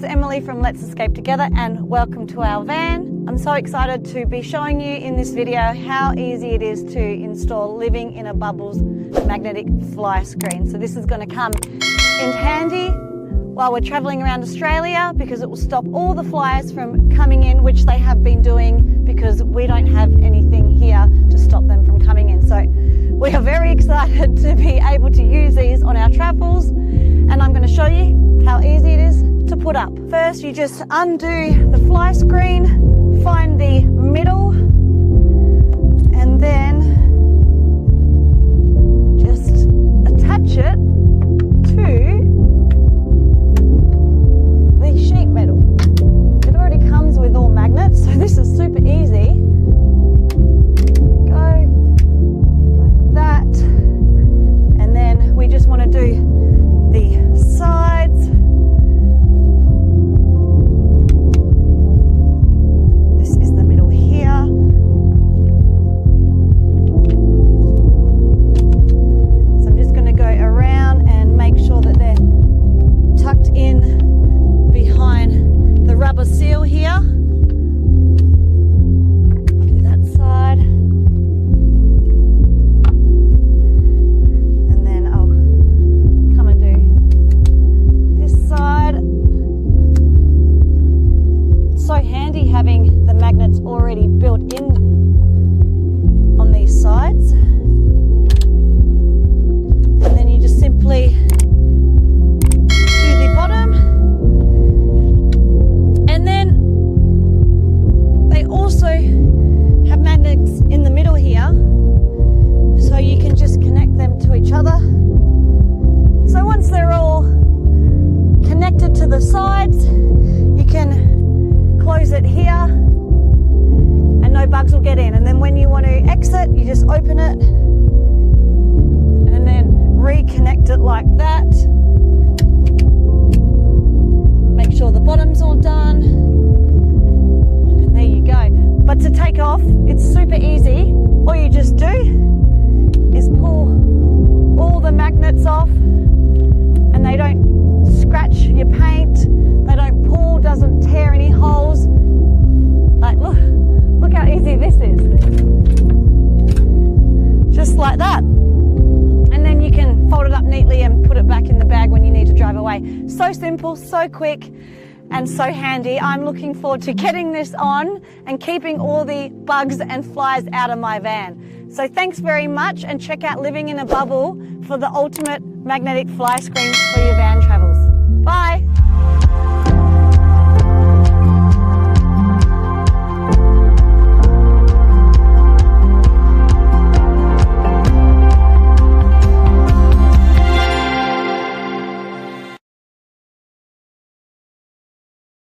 Emily from Let's Escape Together and welcome to our van. I'm so excited to be showing you in this video how easy it is to install living in a Bubble's magnetic fly screen. So this is going to come in handy while we're traveling around Australia because it will stop all the flies from coming in, which they have been doing because we don't have anything here to stop them from coming in. So we are very excited to be able to use these on our travels, and I'm going to show you how easy it is to put up. First, you just undo the fly screen, find the middle, and then just attach it to the sheet metal. It already comes with all magnets, so this is super easy. Go like that, and then we just want to do the sides. This is the middle here. So I'm just going to go around and make sure that they're tucked in behind the rubber seal here. Do that side. And then I'll come and do this side. It's so handy having the magnets already built in on these sides. And then you just simply do the bottom. And then they also have magnets in the middle here, so you can just connect them to each other. So once they're all connected to the sides, you can close it here and no bugs will get in. And then when you want to exit, you just open it and then reconnect it like that. Make sure the bottom's all done, and there you go. But to take off, it's super easy. All you just do is pull all the magnets off, and they don't scratch your paint, they don't pull, doesn't tear any holes. Like, look how easy this is. Just like that. And then you can fold it up neatly and put it back in the bag when you need to drive away. So simple, so quick, and so handy. I'm looking forward to getting this on and keeping all the bugs and flies out of my van. So thanks very much, and check out Living in a Bubble for the ultimate magnetic fly screen for your van travels. Bye.